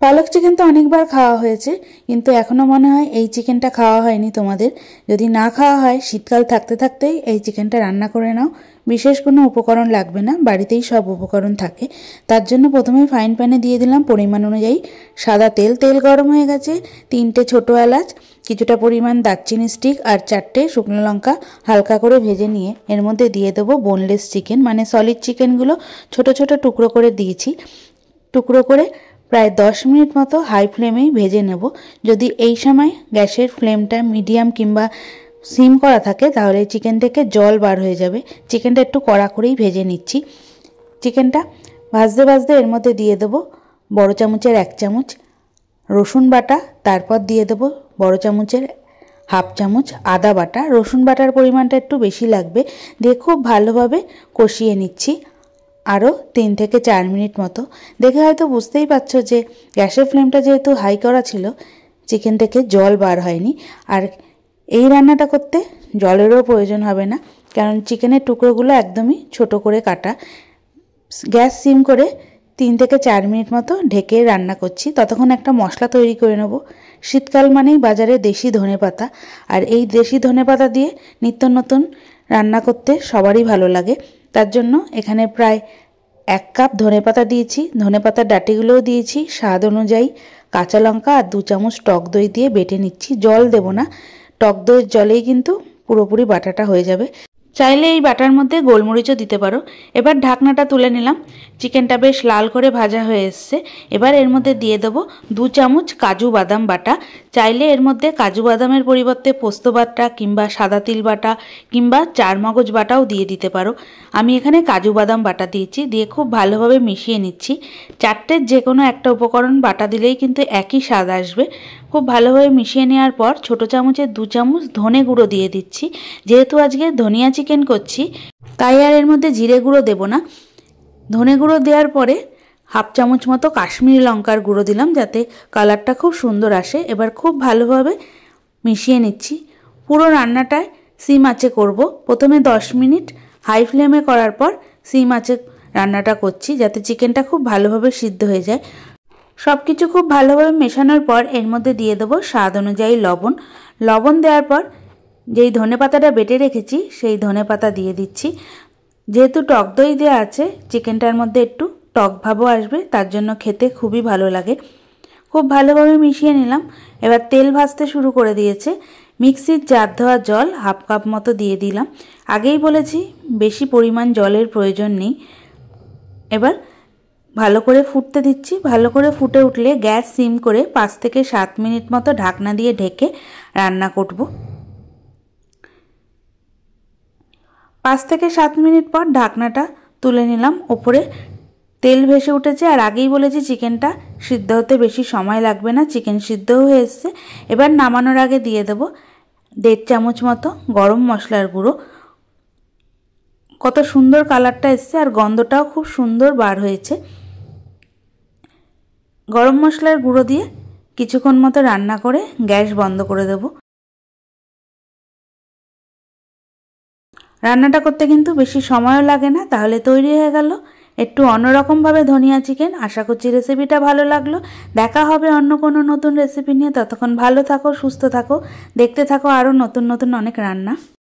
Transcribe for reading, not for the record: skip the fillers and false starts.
পালক চিকেন তো অনেকবার খাওয়া হয়েছে, কিন্তু এখনও মনে হয় এই চিকেনটা খাওয়া হয়নি তোমাদের। যদি না খাওয়া হয়, শীতকাল থাকতে থাকতেই এই চিকেনটা রান্না করে নাও। বিশেষ কোনো উপকরণ লাগবে না, বাড়িতেই সব উপকরণ থাকে। তার জন্য প্রথমে ফ্রাইং প্যানে দিয়ে দিলাম পরিমাণ অনুযায়ী সাদা তেল। তেল গরম হয়ে গেছে, 3টে ছোটো এলাচ, কিছুটা পরিমাণ দারচিনি স্টিক আর 4টে শুকনো লঙ্কা হালকা করে ভেজে নিয়ে এর মধ্যে দিয়ে দেবো বোনলেস চিকেন, মানে সলিড চিকেনগুলো ছোট ছোট টুকরো করে দিয়েছি। টুকরো করে প্রায় 10 মিনিট মতো হাই ফ্লেমেই ভেজে নেব। যদি এই সময় গ্যাসের ফ্লেমটা মিডিয়াম কিংবা সিম করা থাকে তাহলে চিকেন থেকে জল বার হয়ে যাবে। চিকেনটা একটু কড়া করেই ভেজে নিচ্ছি। চিকেনটা ভাজতে ভাজতে এর মধ্যে দিয়ে দেবো বড় চামচের 1 চামচ রসুন বাটা, তারপর দিয়ে দেবো বড় চামচের 1/2 চামচ আদা বাটা। রসুন বাটার পরিমাণটা একটু বেশি লাগবে। দিয়ে খুব ভালোভাবে কষিয়ে নিচ্ছি আরও 3 থেকে 4 মিনিট মতো। দেখে হয়তো বুঝতেই পারছো যে গ্যাসের ফ্লেমটা যেহেতু হাই করা ছিল, চিকেন থেকে জল বার হয়নি। আর এই রান্নাটা করতে জলেরও প্রয়োজন হবে না, কারণ চিকেনের টুকরোগুলো একদমই ছোট করে কাটা। গ্যাস সিম করে 3 থেকে 4 মিনিট মতো ঢেকে রান্না করছি। ততক্ষণ একটা মশলা তৈরি করে নেব। শীতকাল মানেই বাজারে দেশি ধনেপাতা, আর এই দেশি ধনেপাতা দিয়ে নিত্য নতুন রান্না করতে সবারই ভালো লাগে। তার জন্য এখানে প্রায় 1 কাপ ধনেপাতা দিয়েছি। ধনেপাতার ডাঁটিগুলোও দিয়েছি। স্বাদ অনুযায়ী কাঁচা লঙ্কা আর 2 চামচ টক দই দিয়ে বেটে নিচ্ছি। জল দেব না, টক দইয়ের জলেই কিন্তু পুরোপুরি বাটাটা হয়ে যাবে। চাইলে এই বাটার মধ্যে গোলমরিচও দিতে পারো। এবার ঢাকনাটা তুলে নিলাম। চিকেনটা বেশ লাল করে ভাজা হয়ে এসছে। এবার এর মধ্যে দিয়ে দেবো 2 চামচ কাজু বাদাম বাটা। চাইলে এর মধ্যে কাজু বাদামের পরিবর্তে পোস্ত বাটা কিংবা সাদা তিল বাটা কিংবা চারমগজ বাটাও দিয়ে দিতে পারো। আমি এখানে কাজু বাদাম বাটা দিয়েছি। দিয়ে খুব ভালোভাবে মিশিয়ে নিচ্ছি। 4টের যে কোনো একটা উপকরণ বাটা দিলেই কিন্তু একই স্বাদ আসবে। খুব ভালোভাবে মিশিয়ে নেওয়ার পর ছোটো চামচের 2 চামচ ধনে গুঁড়ো দিয়ে দিচ্ছি। যেহেতু আজকে ধনিয়া চিকেন করছি, তাই আর এর মধ্যে জিরে গুঁড়ো দেব না। ধনে গুঁড়ো দেওয়ার পরে 1/2 চামচ মতো কাশ্মীরি লঙ্কার গুঁড়ো দিলাম, যাতে কালারটা খুব সুন্দর আসে। এবার খুব ভালোভাবে মিশিয়ে নিচ্ছি। পুরো রান্নাটায় সিম আঁচে করব। প্রথমে 10 মিনিট হাই ফ্লেমে করার পর সিম আঁচে রান্নাটা করছি, যাতে চিকেনটা খুব ভালোভাবে সিদ্ধ হয়ে যায়। সব কিছু খুব ভালোভাবে মেশানোর পর এর মধ্যে দিয়ে দেবো স্বাদ অনুযায়ী লবণ। লবণ দেওয়ার পর যেই ধনেপাতাটা বেটে রেখেছি সেই ধনেপাতা দিয়ে দিচ্ছি। যেহেতু টক দই দেওয়া আছে, চিকেনটার মধ্যে একটু টক ভাবও আসবে, তার জন্য খেতে খুবই ভালো লাগে। খুব ভালোভাবে মিশিয়ে নিলাম। এবার তেল ভাজতে শুরু করে দিয়েছে। মিক্সির জার ধোয়া জল 1/2 কাপ মতো দিয়ে দিলাম। আগেই বলেছি বেশি পরিমাণ জলের প্রয়োজন নেই। এবার ভালো করে ফুটতে দিচ্ছি। ভালো করে ফুটে উঠলে গ্যাস সিম করে 5 থেকে 7 মিনিট মতো ঢাকনা দিয়ে ঢেকে রান্না করব। 5 থেকে 7 মিনিট পর ঢাকনাটা তুলে নিলাম। ওপরে তেল ভেসে উঠেছে। আর আগেই বলেছি চিকেনটা সিদ্ধ হতে বেশি সময় লাগবে না। চিকেন সিদ্ধও হয়ে এসছে। এবার নামানোর আগে দিয়ে দেব 1.5 চামচ মতো গরম মশলার গুঁড়ো। কত সুন্দর কালারটা এসছে আর গন্ধটাও খুব সুন্দর বার হয়েছে। গরম মশলার গুঁড়ো দিয়ে কিছুক্ষণ মতো রান্না করে গ্যাস বন্ধ করে দেব। রান্নাটা করতে কিন্তু বেশি সময়ও লাগে না। তাহলে তৈরি হয়ে গেল একটু অন্যরকমভাবে ধনিয়া চিকেন। আশা করছি রেসিপিটা ভালো লাগলো। দেখা হবে অন্য কোনো নতুন রেসিপি নিয়ে। ততক্ষণ ভালো থাকো, সুস্থ থাকো, দেখতে থাকো আরও নতুন নতুন অনেক রান্না।